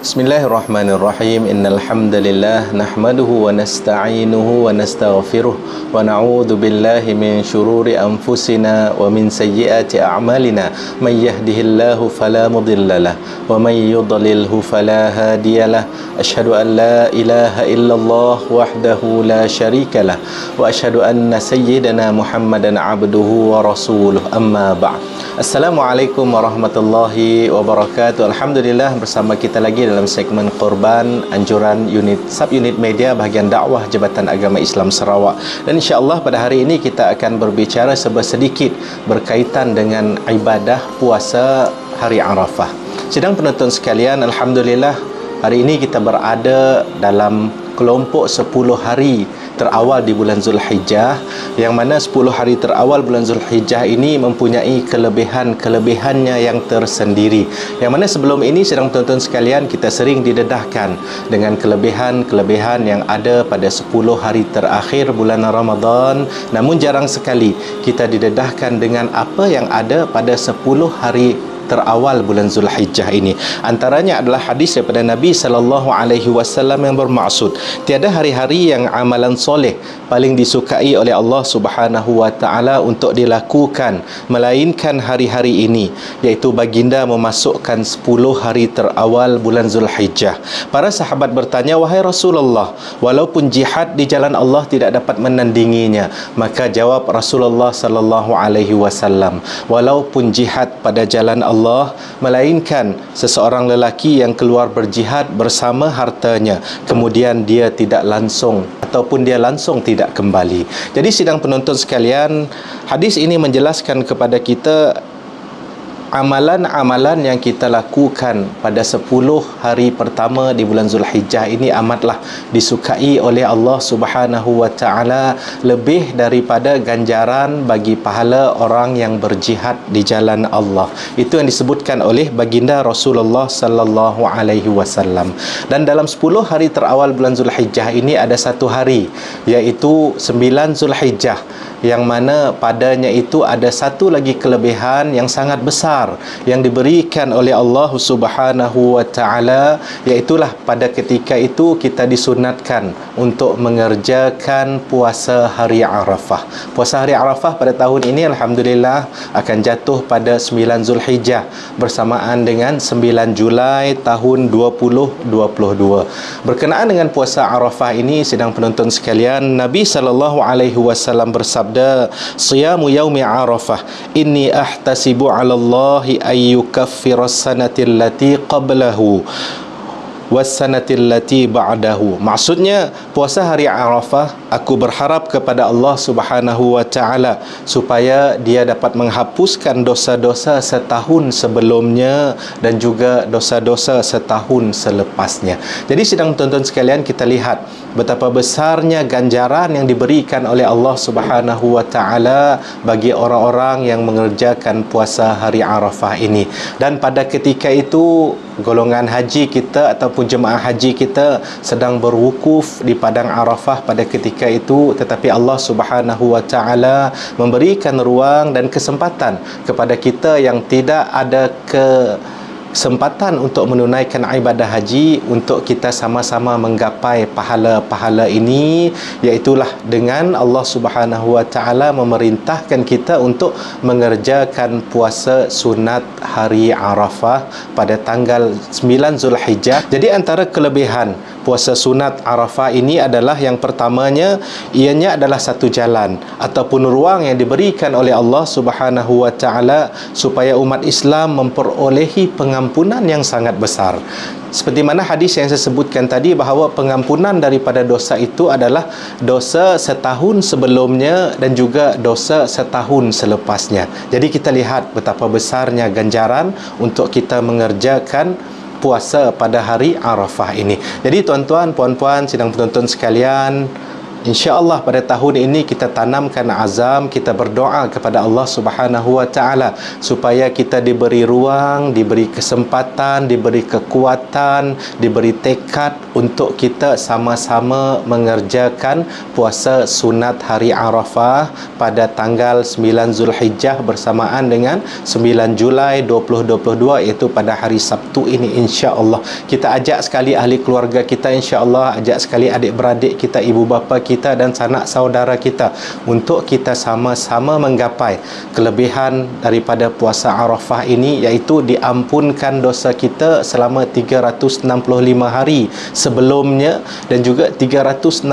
Bismillahirrahmanirrahim. Innal hamdalillah nahmaduhu wa nasta'inuhu wa nastaghfiruh wa na'udzu billahi min shururi anfusina wa min sayyiati a'malina. May yahdihillahu fala mudhillalah wa may yudlilhu fala hadiyalah. Asyhadu an la ilaha illallah wahdahu la syarikalah wa asyhadu anna sayyidana Muhammadan abduhu wa rasuluh. Amma ba'd. Assalamualaikum warahmatullahi wabarakatuh. Alhamdulillah, bersama kita lagi dalam segmen Korban, anjuran subunit media bahagian dakwah Jabatan Agama Islam Sarawak. Dan insya-Allah pada hari ini kita akan berbicara sedikit berkaitan dengan ibadah puasa hari Arafah. Sidang penonton sekalian, alhamdulillah hari ini kita berada dalam kelompok 10 hari terawal di bulan Zulhijjah, yang mana 10 hari terawal bulan Zulhijjah ini mempunyai kelebihannya yang tersendiri, yang mana sebelum ini sedang tonton sekalian kita sering didedahkan dengan kelebihan yang ada pada 10 hari terakhir bulan Ramadan. Namun jarang sekali kita didedahkan dengan apa yang ada pada 10 hari terawal bulan Zulhijjah ini. Antaranya adalah hadis daripada Nabi SAW yang bermaksud, tiada hari-hari yang amalan soleh paling disukai oleh Allah Subhanahu wa taala untuk dilakukan melainkan hari-hari ini, iaitu baginda memasukkan 10 hari terawal bulan Zulhijjah. Para sahabat bertanya, wahai Rasulullah, walaupun jihad di jalan Allah tidak dapat menandinginya? Maka jawab Rasulullah sallallahu alaihi wasallam, walaupun jihad pada jalan Allah, melainkan seseorang lelaki yang keluar berjihad bersama hartanya, kemudian dia tidak langsung ataupun dia langsung tidak kembali. Jadi sidang penonton sekalian, hadis ini menjelaskan kepada kita amalan-amalan yang kita lakukan pada 10 hari pertama di bulan Zulhijjah ini amatlah disukai oleh Allah Subhanahu wa taala, lebih daripada ganjaran bagi pahala orang yang berjihad di jalan Allah. Itu yang disebutkan oleh baginda Rasulullah sallallahu alaihi wasallam. Dan dalam 10 hari terawal bulan Zulhijjah ini ada satu hari, iaitu 9 Zulhijjah, yang mana padanya itu ada satu lagi kelebihan yang sangat besar yang diberikan oleh Allah Subhanahu wa taala, iaitulah pada ketika itu kita disunatkan untuk mengerjakan puasa hari Arafah. Puasa hari Arafah pada tahun ini alhamdulillah akan jatuh pada 9 Zulhijjah bersamaan dengan 9 Julai tahun 2022. Berkenaan dengan puasa Arafah ini, sidang penonton sekalian, Nabi sallallahu alaihi wasallam bersabda, "Siyamu yaumi Arafah inni ahtasibu 'ala Allahi ayyukaffira as-sanatil lati qablahu wassanatil lati ba'dahu." Maksudnya, puasa hari Arafah aku berharap kepada Allah Subhanahu wa taala supaya dia dapat menghapuskan dosa-dosa setahun sebelumnya dan juga dosa-dosa setahun selepasnya. Jadi sidang tonton sekalian, kita lihat betapa besarnya ganjaran yang diberikan oleh Allah Subhanahu wa taala bagi orang-orang yang mengerjakan puasa hari Arafah ini. Dan pada ketika itu golongan haji kita ataupun jemaah haji kita sedang berwukuf di padang Arafah pada ketika itu, tetapi Allah Subhanahu wa taala memberikan ruang dan kesempatan kepada kita yang tidak ada kesempatan untuk menunaikan ibadah haji untuk kita sama-sama menggapai pahala-pahala ini, iaitulah dengan Allah Subhanahu wa taala memerintahkan kita untuk mengerjakan puasa sunat hari Arafah pada tanggal 9 Zulhijjah. Jadi antara kelebihan puasa sunat Arafah ini adalah, yang pertamanya, ianya adalah satu jalan ataupun ruang yang diberikan oleh Allah Subhanahu wa taala supaya umat Islam memperolehi pengampunan yang sangat besar. Seperti mana hadis yang saya sebutkan tadi, bahawa pengampunan daripada dosa itu adalah dosa setahun sebelumnya dan juga dosa setahun selepasnya. Jadi kita lihat betapa besarnya ganjaran untuk kita mengerjakan puasa pada hari Arafah ini. Jadi tuan-tuan, puan-puan, sidang penonton sekalian, insya-Allah pada tahun ini kita tanamkan azam, kita berdoa kepada Allah Subhanahu wa taala supaya kita diberi ruang, diberi kesempatan, diberi kekuatan, diberi tekad untuk kita sama-sama mengerjakan puasa sunat hari Arafah pada tanggal 9 Zulhijjah bersamaan dengan 9 Julai 2022, iaitu pada hari Sabtu ini insya-Allah. Kita ajak sekali ahli keluarga kita, insya-Allah ajak sekali adik-beradik kita, ibu bapa kita dan sanak saudara kita untuk kita sama-sama menggapai kelebihan daripada puasa Arafah ini, iaitu diampunkan dosa kita selama 365 hari sebelumnya dan juga 365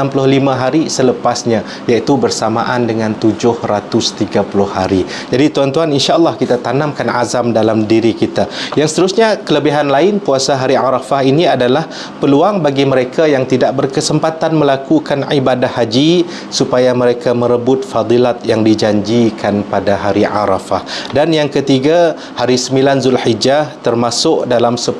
hari selepasnya, iaitu bersamaan dengan 730 hari. Jadi tuan-tuan, insya-Allah kita tanamkan azam dalam diri kita. Yang seterusnya, kelebihan lain puasa hari Arafah ini adalah peluang bagi mereka yang tidak berkesempatan melakukan ibadah haji supaya mereka merebut fadilat yang dijanjikan pada hari Arafah. Dan yang ketiga, hari 9 Zulhijjah termasuk dalam 10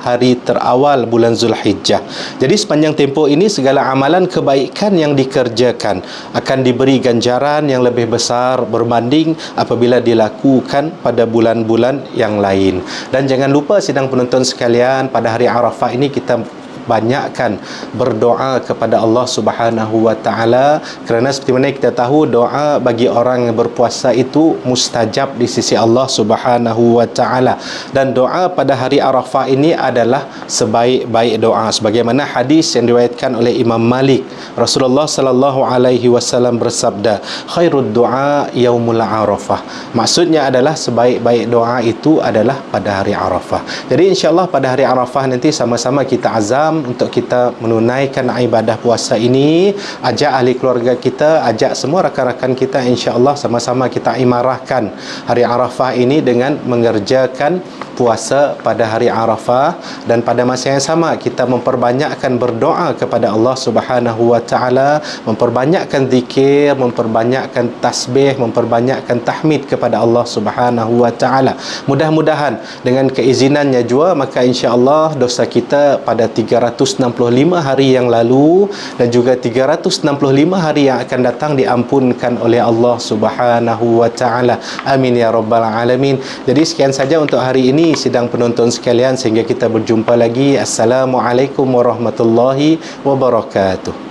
hari terawal bulan Zulhijjah. Jadi sepanjang tempoh ini segala amalan kebaikan yang dikerjakan akan diberi ganjaran yang lebih besar berbanding apabila dilakukan pada bulan-bulan yang lain. Dan jangan lupa sidang penonton sekalian, pada hari Arafah ini kita banyakkan berdoa kepada Allah Subhanahu wa taala, kerana seperti mana kita tahu doa bagi orang yang berpuasa itu mustajab di sisi Allah Subhanahu wa taala, dan doa pada hari Arafah ini adalah sebaik-baik doa sebagaimana hadis yang diriwayatkan oleh Imam Malik. Rasulullah sallallahu alaihi wasallam bersabda, khairud du'a yaumul Arafah. Maksudnya adalah sebaik-baik doa itu adalah pada hari Arafah. Jadi insya-Allah pada hari Arafah nanti sama-sama kita azam untuk kita menunaikan ibadah puasa ini. Ajak ahli keluarga kita, ajak semua rakan-rakan kita, insya-Allah sama-sama kita imarahkan hari Arafah ini dengan mengerjakan puasa pada hari Arafah, dan pada masa yang sama kita memperbanyakkan berdoa kepada Allah Subhanahu wa taala, memperbanyakkan zikir, memperbanyakkan tasbih, memperbanyakkan tahmid kepada Allah Subhanahu wa taala. Mudah-mudahan dengan keizinannya jua, maka insya-Allah dosa kita pada 365 hari yang lalu dan juga 365 hari yang akan datang diampunkan oleh Allah Subhanahu wa taala. Amin ya rabbal alamin. Jadi sekian saja untuk hari ini sidang penonton sekalian, sehingga kita berjumpa lagi. Assalamualaikum warahmatullahi wabarakatuh.